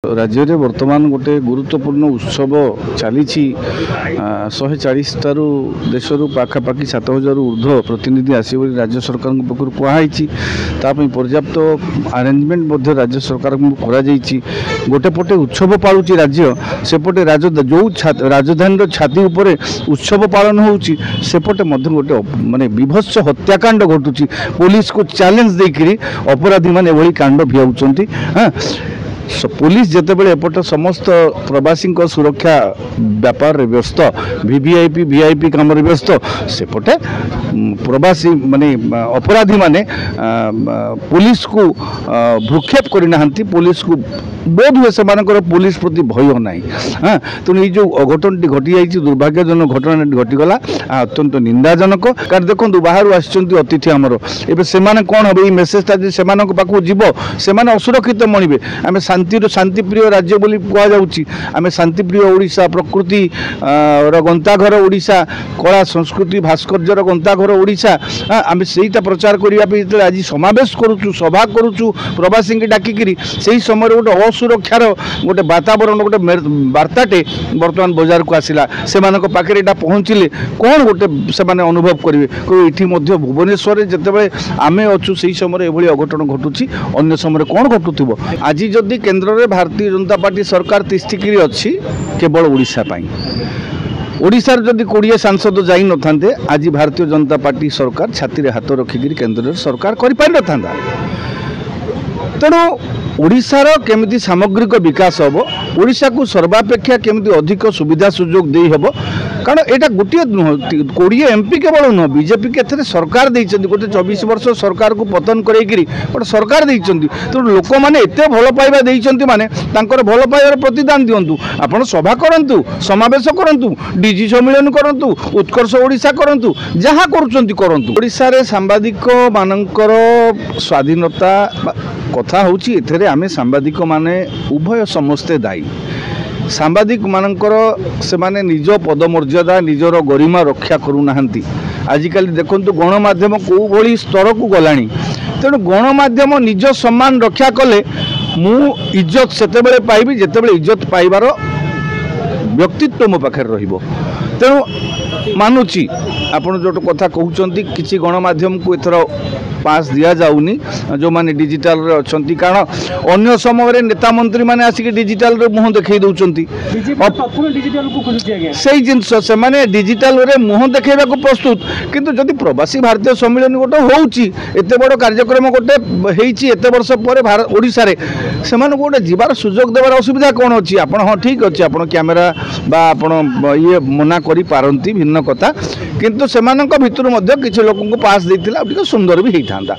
राज्य में वर्तमान गोटे गुरुत्वपूर्ण उत्सव चली 140 टारू देशरू पाखापाखि 7000 ऊर्ध्व प्रतिनिधि आसो राज्य सरकार पक्ष कहुई पर्याप्त आरेंजमेंट राज्य सरकार गोटे पटे उत्सव पालुची राज्य सेपटे जो राजधानी छाती उपर उत्सव पालन होपटे गोटे माने विभत्स हत्याकांड घटुची पुलिस को चैलेंज देकरी अपराधी माने एभली कांड भियाउचंती। हाँ पुलिस जितेबाला एपट समस्त प्रवासी सुरक्षा व्यापार व्यस्त वीवीआईपी कम व्यस्त सेपटे प्रवासी माने अपराधी माने पुलिस को भ्रूक्षेप करना पुलिस को बोध हुए से पुलिस प्रति भय ना। हाँ तेणु ये जो अघटन घटी जाइए दुर्भाग्यजनक घटना घटीगला अत्यंत निंदाजनक कारण देखो बाहर आतिथि आमर एवं कौन हम ये मेसेजटा से पाखक जीव से असुरक्षित मणिबे आम शांतिप्रिय राज्य बोली कहुच्छी आम शांतिप्रिय ओडिशा प्रकृति गंताघर ओडिशा कला संस्कृति भास्कर्यर गंताघर ओडिशा आम सेटा प्रचार करने आज समावेश करुचु सभा करुचु प्रवासी डाकिकी से समय गोटे असुरक्षार गोटे वातावरण गोटे वार्ताटे बर्तमान बाजार को आसला से पाखे पहुँचले कौन गोटे से अनुभव करेंगे ये भुवनेश्वर जिते आम अच्छु से समय एभली अघटन घटुची अन्य समय कौन घटुव आज जदि केंद्र में भारतीय जनता पार्टी सरकार तिष्ठिकी अच्छी केवल ओडिशा ओडिशार जदि 20 सांसद जाई न थांते आज भारतीय जनता पार्टी सरकार छाती रे हाथ रखिक केंद्र सरकार कर पारि न थांता। तेणु ओडिशार केमिति सामग्रिक विकास हम ओडिशा को सर्वापेक्षा केमिति अधिक सुविधा सुजोग दे हेब कारण यहाँ गोटे नुह 20 एमपी केवल नुह बीजेपी के सरकार देइछन्ति गोटे 24 वर्ष सरकार को पतन करेकरी गोटे सरकार देइछन्ति। तेणु लोक मैंने एत भल पाइबा देइछन्ति माने तांकर भल पाइबार प्रतिदान दियंतु आपण सभा करंतु समावेश करंतु डीजी सम्मेलन करंतु उत्कर्ष ओडिशा करंतु जहाँ करुछन्ति करंतु। ओडिशा रे सांबादिक मानकर स्वाधीनता कथा होची एथरे आमे सांबादिक माने उभय समस्ते दायी सांबादिक मानकर से माने निज पदमर्यादा निजर गरिमा रक्षा करूना आजिकल देखंतु गणमाध्यम कौ भली स्तर को गलानी। तेणु गणमाध्यम निज सम्मान रक्षा कले मु इज्जत सेतेबेले पाइबी जेतेबेले इज्जत पाइबार व्यक्तित्व मो पाखे रहिबो। तेणु मानुची आपण जो कथा कहउचंती किछि गणमाध्यम को एथर पास दिया जाउनी जो माने डिजिटल रे अछंती कारण अन्य समय रे नेता मंत्री माने आसिक डिजिटल रे मुह देखै दउचंती डिजिटल को खोजुची आगे सेही जिंस से माने डिजिटल रे मुह देखैबा को प्रस्तुत किंतु जदि प्रवासी भारतीय सम्मेलन गोटे होउची एते बड़ कार्यक्रम गोटे हेइची एते वर्ष परे भारत ओडिसा रे सेमान गोटे जीवार सुजोग देबार असुविधा कोन अछि आपण हां ठीक अछि आपण कैमरा बा आपण ये मना करि पारंती भिन्न कथा किंतु सेमानक भितर मध्य किछि लोकन को पास देथिला सुंदर भी हेइथांदा।